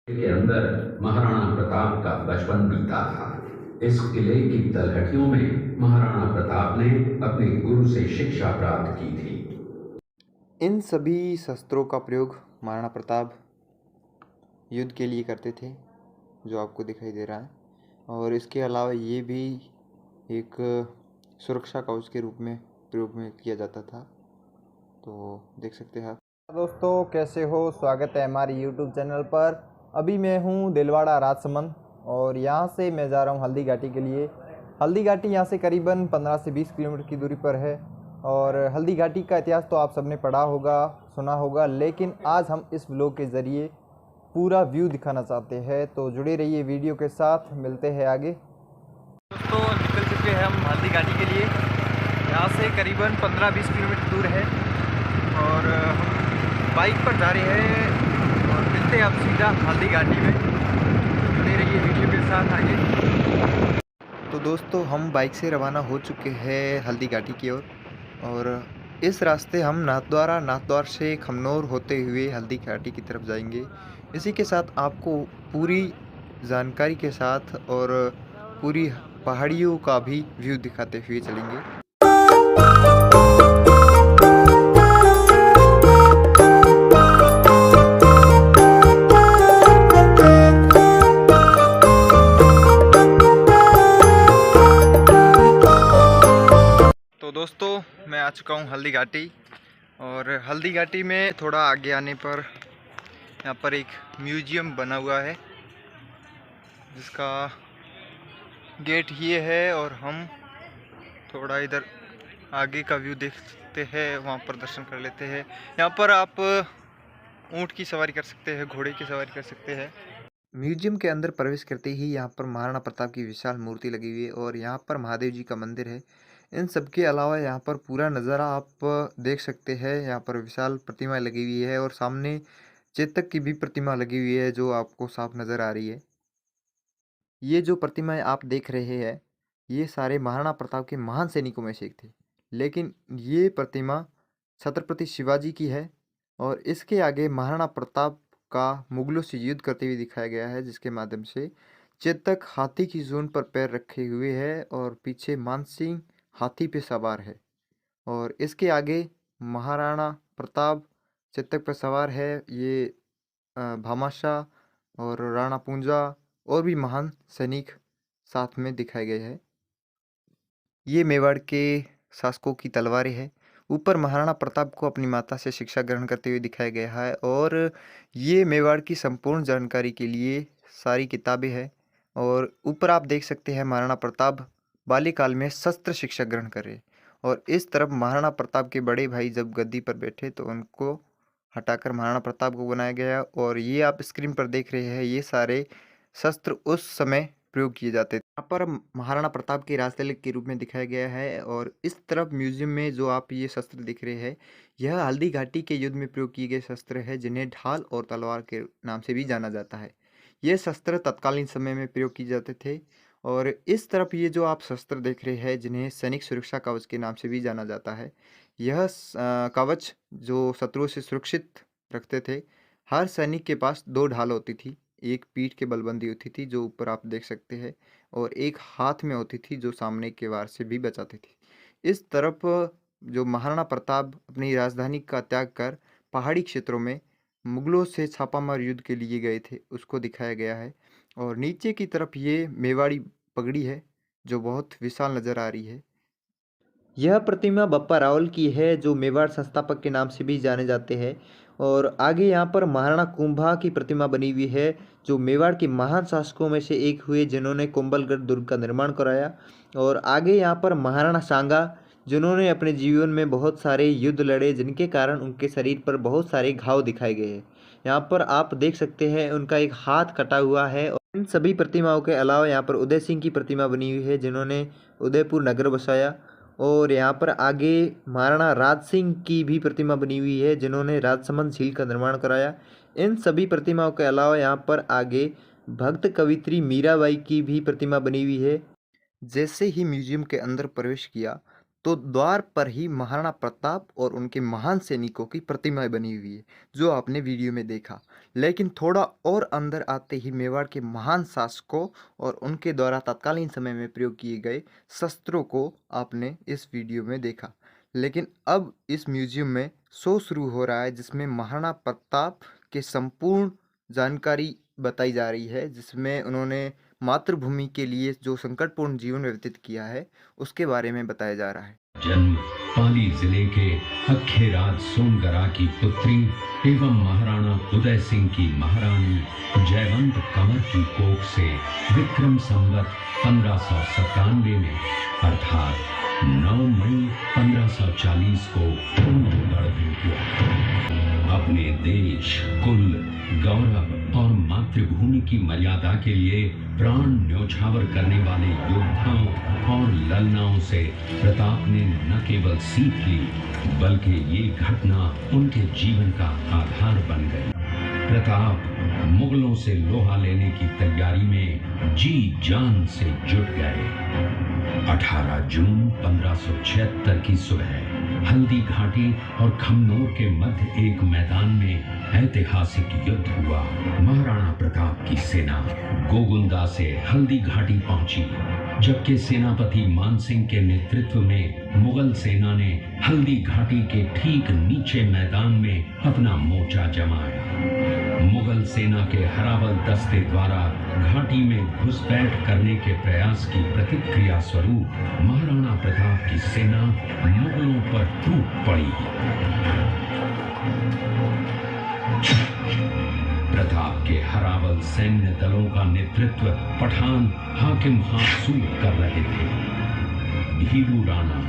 के अंदर महाराणा प्रताप का बचपन बीता था। इस किले की तलहटियों में महाराणा प्रताप ने अपने गुरु से शिक्षा प्राप्त की थी। इन सभी शस्त्रों का प्रयोग महाराणा प्रताप युद्ध के लिए करते थे, जो आपको दिखाई दे रहा है। और इसके अलावा ये भी एक सुरक्षा कवच के रूप में प्रयोग में किया जाता था। तो देख सकते हैं आप। दोस्तों कैसे हो, स्वागत है हमारे YouTube चैनल पर। अभी मैं हूँ दिलवाड़ा राजसमंद और यहाँ से मैं जा रहा हूँ हल्दी घाटी के लिए। हल्दी घाटी यहाँ से करीबन 15 से 20 किलोमीटर की दूरी पर है। और हल्दी घाटी का इतिहास तो आप सबने पढ़ा होगा, सुना होगा, लेकिन आज हम इस व्लॉग के ज़रिए पूरा व्यू दिखाना चाहते हैं। तो जुड़े रहिए वीडियो के साथ, मिलते हैं आगे। दोस्तों निकल चुके हैं हम हल्दी घाटी के लिए। यहाँ से करीबन 15-20 किलोमीटर दूर है और हम बाइक पर जा रहे हैं और मिलते हैं अब सीधा हल्दी घाटी में। जुड़े रहिए वीडियो के साथ आगे। तो दोस्तों हम बाइक से रवाना हो चुके हैं हल्दी घाटी की ओर और इस रास्ते हम नाथद्वार से खमनोर होते हुए हल्दी घाटी की तरफ जाएंगे। इसी के साथ आपको पूरी जानकारी के साथ और पूरी पहाड़ियों का भी व्यू दिखाते हुए चलेंगे। तो दोस्तों मैं आ चुका हूँ हल्दी घाटी और हल्दी घाटी में थोड़ा आगे आने पर यहाँ पर एक म्यूजियम बना हुआ है जिसका गेट ये है और हम थोड़ा इधर आगे का व्यू देखते हैं, वहाँ पर दर्शन कर लेते हैं। यहाँ पर आप ऊँट की सवारी कर सकते हैं, घोड़े की सवारी कर सकते हैं। म्यूजियम के अंदर प्रवेश करते ही यहाँ पर महाराणा प्रताप की विशाल मूर्ति लगी हुई है और यहाँ पर महादेव जी का मंदिर है। इन सब के अलावा यहाँ पर पूरा नज़ारा आप देख सकते हैं। यहाँ पर विशाल प्रतिमा लगी हुई है और सामने चेतक की भी प्रतिमा लगी हुई है जो आपको साफ नज़र आ रही है। ये जो प्रतिमाएं आप देख रहे हैं ये सारे महाराणा प्रताप के महान सैनिकों में से एक थे, लेकिन ये प्रतिमा छत्रपति शिवाजी की है और इसके आगे महाराणा प्रताप का मुगलों से युद्ध करते हुए दिखाया गया है, जिसके माध्यम से चेतक हाथी की सूंड पर पैर रखे हुए है और पीछे मानसिंह हाथी पे सवार है और इसके आगे महाराणा प्रताप चेतक पर सवार है। ये भामाशाह और राणा पूंजा और भी महान सैनिक साथ में दिखाए गए हैं। ये मेवाड़ के शासकों की तलवारें हैं। ऊपर महाराणा प्रताप को अपनी माता से शिक्षा ग्रहण करते हुए दिखाया गया है और ये मेवाड़ की संपूर्ण जानकारी के लिए सारी किताबें हैं। और ऊपर आप देख सकते हैं महाराणा प्रताप बाल्यकाल में शस्त्र शिक्षा ग्रहण करे और इस तरफ महाराणा प्रताप के बड़े भाई जब गद्दी पर बैठे तो उनको हटाकर महाराणा प्रताप को बनाया गया। और ये आप स्क्रीन पर देख रहे हैं ये सारे शस्त्र उस समय प्रयोग किए जाते थे। यहाँ पर महाराणा प्रताप के राजतिलक के रूप में दिखाया गया है और इस तरफ म्यूजियम में जो आप ये शस्त्र दिख रहे हैं यह हल्दी घाटी के युद्ध में प्रयोग किए गए शस्त्र है, जिन्हें ढाल और तलवार के नाम से भी जाना जाता है। ये शस्त्र तत्कालीन समय में प्रयोग किए जाते थे। और इस तरफ ये जो आप शस्त्र देख रहे हैं जिन्हें सैनिक सुरक्षा कवच के नाम से भी जाना जाता है, यह कवच जो शत्रुओं से सुरक्षित रखते थे। हर सैनिक के पास 2 ढाल होती थी, एक पीठ के बल बंधी होती थी जो ऊपर आप देख सकते हैं और एक हाथ में होती थी जो सामने के वार से भी बचाती थी। इस तरफ जो महाराणा प्रताप अपनी राजधानी का त्याग कर पहाड़ी क्षेत्रों में मुगलों से छापामार युद्ध के लिए गए थे उसको दिखाया गया है। और नीचे की तरफ ये मेवाड़ी पगड़ी है जो बहुत विशाल नज़र आ रही है। यह प्रतिमा बप्पा रावल की है जो मेवाड़ संस्थापक के नाम से भी जाने जाते हैं। और आगे यहाँ पर महाराणा कुंभा की प्रतिमा बनी हुई है जो मेवाड़ के महान शासकों में से एक हुए जिन्होंने कुंभलगढ़ दुर्ग का निर्माण कराया। और आगे यहाँ पर महाराणा सांगा जिन्होंने अपने जीवन में बहुत सारे युद्ध लड़े जिनके कारण उनके शरीर पर बहुत सारे घाव दिखाए गए हैं। यहाँ पर आप देख सकते हैं उनका एक हाथ कटा हुआ है। और इन सभी प्रतिमाओं के अलावा यहाँ पर उदय सिंह की प्रतिमा बनी हुई है जिन्होंने उदयपुर नगर बसाया। और यहाँ पर आगे महाराणा राज सिंह की भी प्रतिमा बनी हुई है जिन्होंने राजसमंद झील का निर्माण कराया। इन सभी प्रतिमाओं के अलावा यहाँ पर आगे भक्त कवित्री मीराबाई की भी प्रतिमा बनी हुई है। जैसे ही म्यूजियम के अंदर प्रवेश किया तो द्वार पर ही महाराणा प्रताप और उनके महान सैनिकों की प्रतिमाएं बनी हुई है जो आपने वीडियो में देखा। लेकिन थोड़ा और अंदर आते ही मेवाड़ के महान शासकों और उनके द्वारा तत्कालीन समय में प्रयोग किए गए शस्त्रों को आपने इस वीडियो में देखा। लेकिन अब इस म्यूजियम में शो शुरू हो रहा है जिसमें महाराणा प्रताप के संपूर्ण जानकारी बताई जा रही है, जिसमें उन्होंने मातृभूमि के लिए जो संकटपूर्ण जीवन व्यतीत किया है उसके बारे में बताया जा रहा है। जन्म पाली जिले के अखेराज सोनगरा की पुत्री एवं महाराणा उदय सिंह की महारानी जयवंत कंवर की कोख से विक्रम संवत 1597 में अर्थात 9 मई 1540 को कुंभलगढ़ में हुआ। अपने देश, कुल, गौरव और मातृभूमि की मर्यादा के लिए प्राण न्योछावर करने वाले योद्धाओं और ललनाओं से प्रताप ने न केवल सीख ली बल्कि ये घटना उनके जीवन का आधार बन गई। प्रताप मुगलों से लोहा लेने की तैयारी में जी जान से जुट गए। 18 जून 1576 की सुबह हल्दी घाटी और खमनोर के मध्य एक मैदान में ऐतिहासिक युद्ध हुआ। महाराणा प्रताप की सेना गोगुंदा से हल्दी घाटी पहुंची, जबकि सेनापति मानसिंह के नेतृत्व में मुगल सेना ने हल्दी घाटी के ठीक नीचे मैदान में अपना मोर्चा जमाया। मुगल सेना के हरावल दस्ते द्वारा घाटी में घुसपैठ करने के प्रयास की प्रतिक्रिया स्वरूप महाराणा प्रताप की सेना मुगलों पर टूट पड़ी। प्रताप के हरावल सैन्य दलों का नेतृत्व पठान हाकिम खान सूद कर रहे थे। भीरू राणा,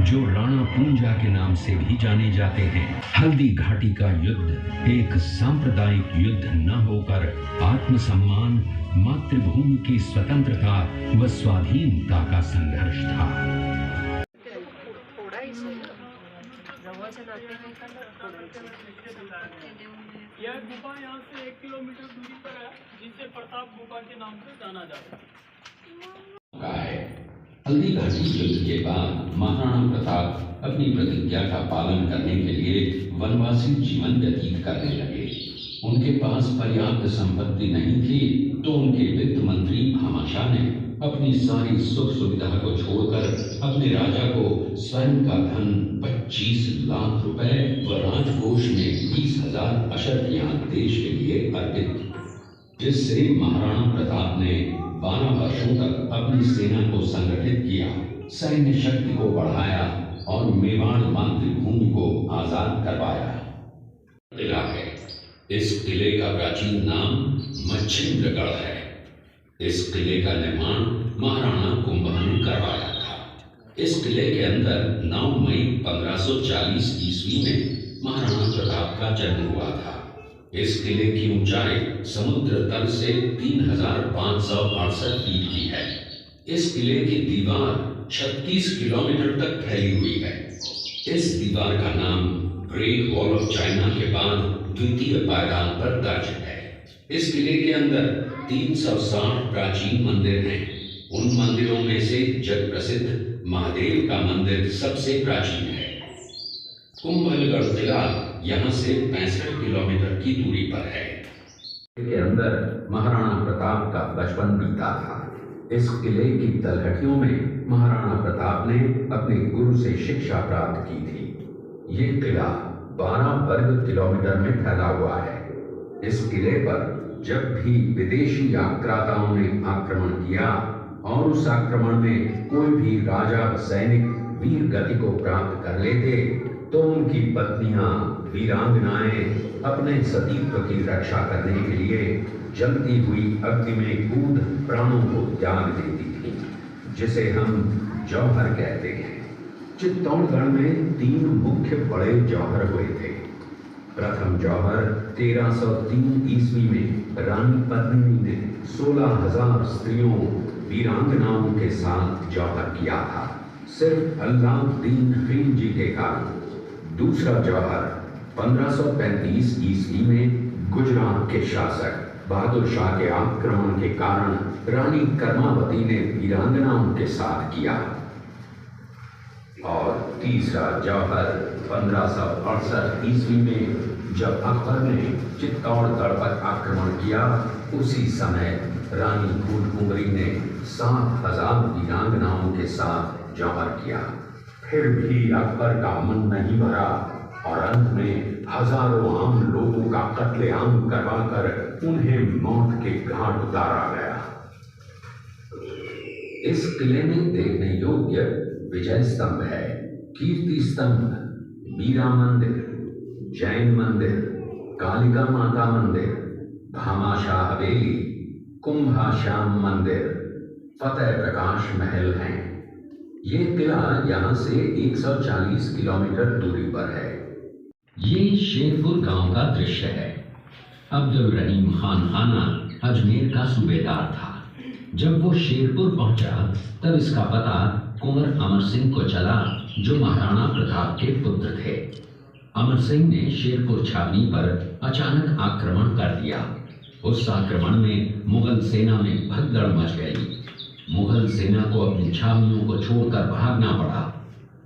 जो राणा पूंजा के नाम से भी जाने जाते हैं, हल्दी घाटी का युद्ध एक सांप्रदायिक युद्ध न होकर आत्मसम्मान, मातृभूमि की स्वतंत्रता व स्वाधीनता का संघर्ष था। यह गुफा यहाँ से 1 किलोमीटर दूरी पर है, जिसे प्रताप गुफा के नाम से जाना जाता है। हल्दी घाटी युद्ध के बाद महाराणा प्रताप अपनी प्रतिज्ञा का पालन करने के लिए वनवासी जीवन व्यतीत करने लगे। उनके पास पर्याप्त संपत्ति नहीं थी, तो उनके वित्त मंत्री भामाशाह ने अपनी सारी सुख सुविधा को छोड़कर अपने राजा को स्वयं का धन 25 लाख रुपए व राजकोष में 20,000 अशर्फियां देश के लिए अर्पित की, जिससे महाराणा प्रताप ने 12 वर्षों तक अपनी सेना को संगठित किया, सैन्य शक्ति को बढ़ाया और मेवाड़ मातृभूमि को आजाद करवाया। किला है, इस किले का प्राचीन नाम मच्छिंद्रगढ़ है। इस किले का निर्माण महाराणा कुंभा ने करवाया था। इस किले के अंदर 9 मई 1540 ईस्वी में महाराणा प्रताप का जन्म हुआ था। इस किले की ऊंचाई समुद्र तल से 3568 फीट की है। इस किले की दीवार 36 किलोमीटर तक फैली हुई है। इस दीवार का नाम ग्रेट वॉल ऑफ चाइना के बाद द्वितीय पायदान पर दर्ज है। इस किले के अंदर 360 प्राचीन मंदिर हैं। उन मंदिरों में से जग प्रसिद्ध महादेव का मंदिर सबसे प्राचीन है। कुंभलगढ़ किला यहाँ से 65 किलोमीटर की दूरी पर है। के अंदर महाराणा प्रताप का बचपन बीता था। इस किले की तलहटियों में महाराणा प्रताप ने अपने गुरु से शिक्षा प्राप्त की थी। ये किला 12 वर्ग किलोमीटर में फैला हुआ है। इस किले पर जब भी विदेशी आक्राताओं ने आक्रमण किया और उस आक्रमण में कोई भी राजा व सैनिक वीर गति को प्राप्त कर लेते, तो उनकी पत्नियां वीरांगनाएं अपने सतीत्व की रक्षा करने के लिए जलती हुई अग्नि में कूद प्राणों को त्याग देती थी, जिसे हम जौहर कहते हैं। चित्तौड़गढ़ में 3 मुख्य बड़े जौहर हुए थे। प्रथम जौहर 1303 ईस्वी में रानी पद्मिनी ने 16,000 स्त्रियों वीरांगनाओं के साथ जौहर किया था, सिर्फ अल्लाउद्दीन खिलजी के कारण। दूसरा जौहर 1535 ईस्वी में गुजरात के शासक बहादुर शाह के आक्रमण के कारण रानी कर्मावती ने वीरांगनाओं के साथ किया। और तीसरा जौहर 1568 ईस्वी में जब अकबर ने चित्तौड़गढ़ पर आक्रमण किया, उसी समय रानी फूलकुंवरी ने 7,000 वीरांगनाओं के साथ जौहर किया। फिर भी अकबर का मन नहीं भरा और अंत में हजारों आम लोगों का कत्लेआम करवाकर उन्हें मौत के घाट उतारा गया। इस किले में देखने योग्य विजय स्तंभ है, कीर्ति स्तंभ, मीरा मंदिर, जैन मंदिर, कालिका माता मंदिर, भामाशाह हवेली, कुंभाश्याम मंदिर, फतेह प्रकाश महल हैं। ये किला यहाँ से 140 किलोमीटर दूरी पर है। ये शेरपुर गांव का दृश्य है। अब्दुल रहीम खान खाना अजमेर का सूबेदार था। जब वो शेरपुर पहुंचा तब इसका पता कुंवर अमर सिंह को चला, जो महाराणा प्रताप के पुत्र थे। अमर सिंह ने शेरपुर छावनी पर अचानक आक्रमण कर दिया। उस आक्रमण में मुगल सेना में भगदड़ मच गई। मुगल सेना को अपनी छावनियों को छोड़कर भागना पड़ा।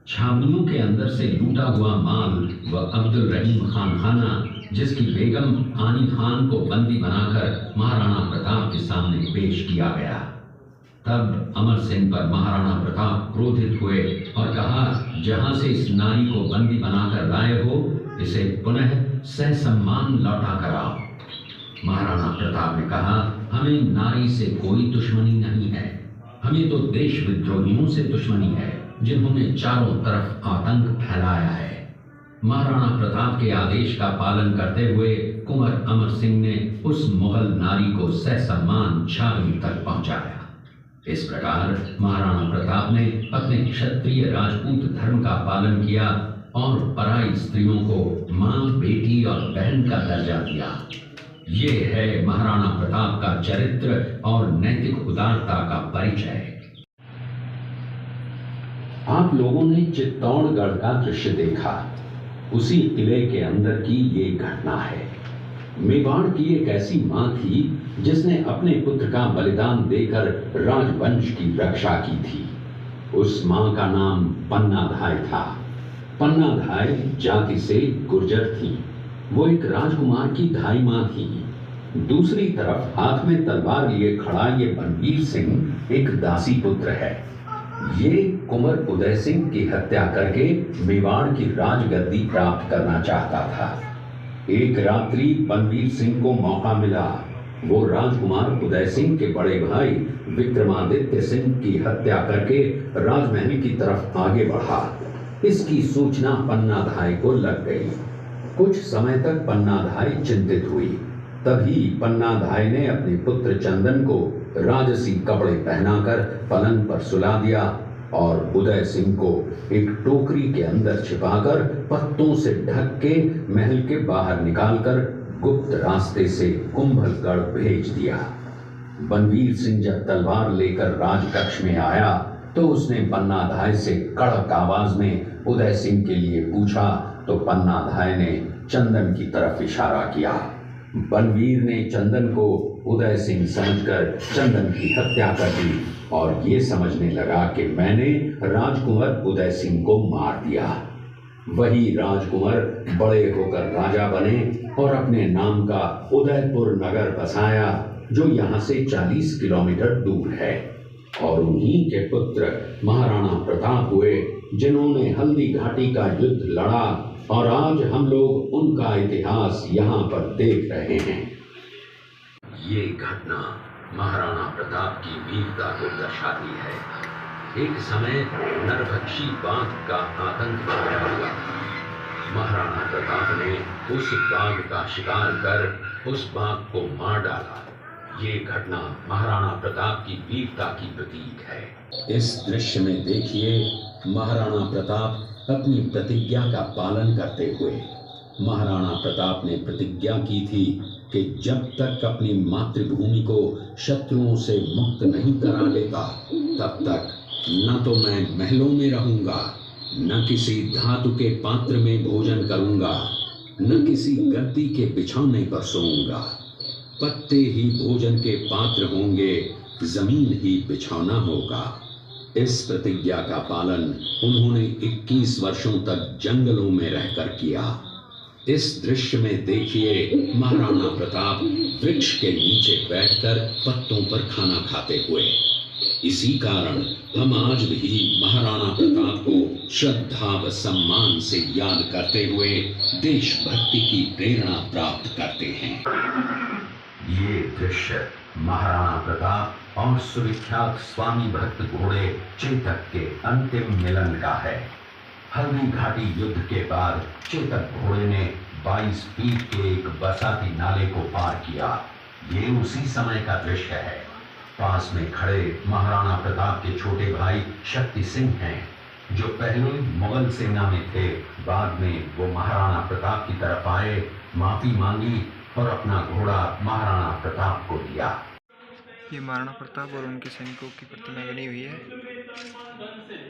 छावनियों के अंदर से लूटा हुआ माल व अब्दुल रहीम खान खाना, जिसकी बेगम आनी खान को बंदी बनाकर महाराणा प्रताप के सामने पेश किया गया। तब अमर सिंह पर महाराणा प्रताप क्रोधित हुए और कहा, जहां से इस नारी को बंदी बनाकर लाए हो, इसे पुनः ससम्मान लौटा कर आओ। महाराणा प्रताप ने कहा, हमें नारी से कोई दुश्मनी नहीं है, हमें तो देश विद्रोहियों से दुश्मनी है, जिन्होंने चारों तरफ आतंक फैलाया है। महाराणा प्रताप के आदेश का पालन करते हुए कुंवर अमर सिंह ने उस मुगल नारी को ससम्मान छावनी तक पहुंचाया। इस प्रकार महाराणा प्रताप ने अपने क्षत्रिय राजपूत धर्म का पालन किया और पराई स्त्रियों को मां, बेटी और बहन का दर्जा दिया। ये है महाराणा प्रताप का चरित्र और नैतिक उदारता का परिचय। आप लोगों ने चित्तौड़गढ़ का दृश्य देखा। उसी किले के अंदर की ये घटना है। मेवाड़ की एक ऐसी मां थी जिसने अपने पुत्र का बलिदान देकर राजवंश की रक्षा की थी। उस मां का नाम पन्नाधाय था। पन्नाधाय जाति से गुर्जर थी। वो एक राजकुमार की धाई मां थी। दूसरी तरफ हाथ में तलवार लिए खड़ा ये बनवीर सिंह एक दासी पुत्र है। ये कुंवर उदय सिंह की हत्या करके मेवाड़ की राजगद्दी प्राप्त करना चाहता था। एक रात्रि बनवीर सिंह को मौका मिला। वो राजकुमार उदय सिंह के बड़े भाई विक्रमादित्य सिंह की हत्या करके राजमहल की तरफ आगे बढ़ा। इसकी सूचना पन्नाधाय को लग गई। कुछ समय तक पन्नाधाय चिंतित हुई। तभी पन्नाधाय ने अपने पुत्र चंदन को राजसी कपड़े पहनाकर पलंग पर सुला दिया और उदय सिंह को एक टोकरी के अंदर छिपाकर पत्तों से ढक के महल के बाहर निकालकर गुप्त रास्ते से कुंभलगढ़ भेज दिया। बनवीर सिंह जब तलवार लेकर राजकक्ष में आया तो उसने पन्नाधाय से कड़क आवाज में उदय सिंह के लिए पूछा, तो पन्नाधाय ने चंदन की तरफ इशारा किया। बनवीर ने चंदन को उदय सिंह समझकर चंदन की हत्या कर दी और ये समझने लगा कि मैंने राजकुंवर उदय सिंह को मार दिया। वही राजकुंवर बड़े होकर राजा बने और अपने नाम का उदयपुर नगर बसाया, जो यहाँ से 40 किलोमीटर दूर है। और उन्हीं के पुत्र महाराणा प्रताप हुए, जिन्होंने हल्दी घाटी का युद्ध लड़ा और आज हम लोग उनका इतिहास यहाँ पर देख रहे हैं। ये घटना महाराणा प्रताप की वीरता को दर्शाती है। एक समय नरभक्षी बाघ का आतंक छाया हुआ था। महाराणा प्रताप ने उस बाघ का शिकार कर उस बाघ को मार डाला। ये घटना महाराणा प्रताप की वीरता की प्रतीक है। इस दृश्य में देखिए महाराणा प्रताप अपनी प्रतिज्ञा का पालन करते हुए। महाराणा प्रताप ने प्रतिज्ञा की थी कि जब तक अपनी मातृभूमि को शत्रुओं से मुक्त नहीं करा लेता, तब तक न तो मैं महलों में रहूंगा, न किसी धातु के पात्र में भोजन करूंगा, न किसी गद्दी के बिछौने पर सोऊंगा। पत्ते ही भोजन के पात्र होंगे, जमीन ही बिछौना होगा। इस प्रतिज्ञा का पालन उन्होंने 21 वर्षों तक जंगलों में रहकर किया। इस दृश्य में देखिए महाराणा प्रताप वृक्ष के नीचे बैठकर पत्तों पर खाना खाते हुए। इसी कारण हम आज भी महाराणा प्रताप को श्रद्धा व सम्मान से याद करते हुए देशभक्ति की प्रेरणा प्राप्त करते हैं। ये दृश्य महाराणा प्रताप और सुविख्यात स्वामी भक्त घोड़े चेतक के अंतिम मिलन का है। हल्दी घाटी युद्ध के बाद चेतक घोड़े ने 22 फीट के एक बरसाती नाले को पार किया। ये उसी समय का दृश्य है। पास में खड़े महाराणा प्रताप के छोटे भाई शक्ति सिंह हैं, जो पहले मुगल सेना में थे। बाद में वो महाराणा प्रताप की तरफ आए, माफी मांगी और अपना घोड़ा महाराणा प्रताप को दिया। ये महाराणा प्रताप और उनके सैनिकों की प्रतिमा बनी हुई है।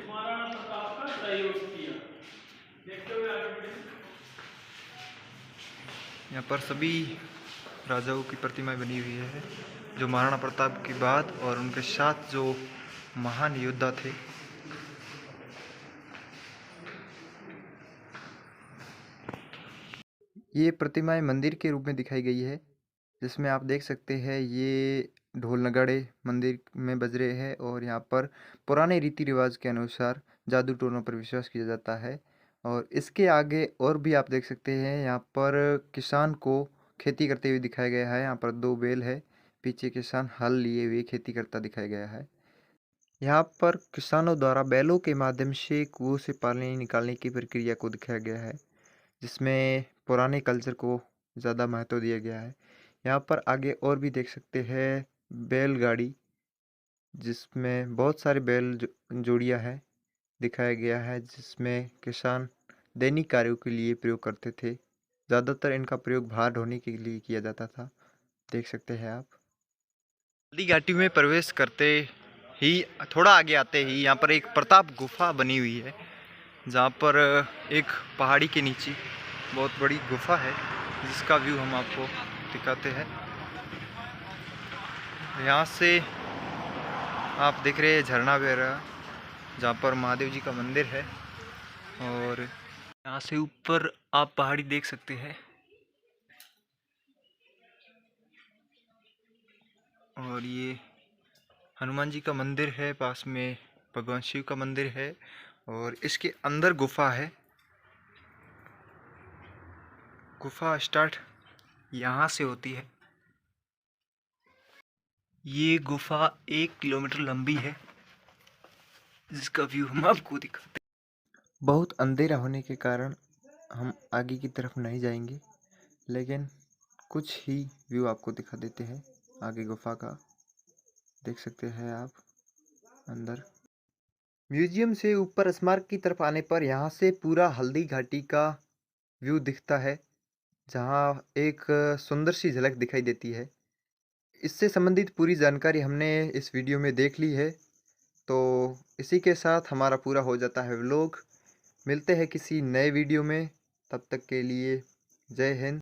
महाराणा प्रताप का सहयोग किया। देखते हुए आगे बढ़े। यहाँ पर सभी राजाओं की प्रतिमाएं बनी हुई है, जो महाराणा प्रताप के बाद और उनके साथ जो महान योद्धा थे। ये प्रतिमाएं मंदिर के रूप में दिखाई गई है, जिसमें आप देख सकते हैं ये ढोल नगाड़े मंदिर में बज रहे हैं और यहाँ पर पुराने रीति रिवाज के अनुसार जादू टोनों पर विश्वास किया जाता है। और इसके आगे और भी आप देख सकते हैं, यहाँ पर किसान को खेती करते हुए दिखाया गया है। यहाँ पर 2 बैल है, पीछे किसान हल लिए हुए खेती करता दिखाया गया है। यहाँ पर किसानों द्वारा बैलों के माध्यम से कुओं से पानी निकालने की प्रक्रिया को दिखाया गया है, जिसमें पुराने कल्चर को ज़्यादा महत्व दिया गया है। यहाँ पर आगे और भी देख सकते हैं बैलगाड़ी, जिसमें बहुत सारे बैल जोड़ियाँ है दिखाया गया है, जिसमें किसान दैनिक कार्यों के लिए प्रयोग करते थे। ज़्यादातर इनका प्रयोग भार ढोने के लिए किया जाता था, देख सकते हैं आप। हल्दी घाटी में प्रवेश करते ही थोड़ा आगे आते ही यहाँ पर एक प्रताप गुफा बनी हुई है, जहाँ पर एक पहाड़ी के नीचे बहुत बड़ी गुफा है, जिसका व्यू हम आपको दिखाते हैं। यहाँ से आप देख रहे हैं झरना बह रहा, जहाँ पर महादेव जी का मंदिर है। और यहाँ से ऊपर आप पहाड़ी देख सकते हैं। और ये हनुमान जी का मंदिर है, पास में भगवान शिव का मंदिर है और इसके अंदर गुफा है। गुफा स्टार्ट यहाँ से होती है। ये गुफा 1 किलोमीटर लंबी है, जिसका व्यू हम आपको दिखाते हैं। बहुत अंधेरा होने के कारण हम आगे की तरफ नहीं जाएंगे, लेकिन कुछ ही व्यू आपको दिखा देते हैं आगे गुफा का। देख सकते हैं आप अंदर। म्यूजियम से ऊपर स्मारक की तरफ आने पर यहाँ से पूरा हल्दी घाटी का व्यू दिखता है, जहाँ एक सुंदर सी झलक दिखाई देती है। इससे संबंधित पूरी जानकारी हमने इस वीडियो में देख ली है, तो इसी के साथ हमारा पूरा हो जाता है व्लॉग। मिलते हैं किसी नए वीडियो में, तब तक के लिए जय हिंद।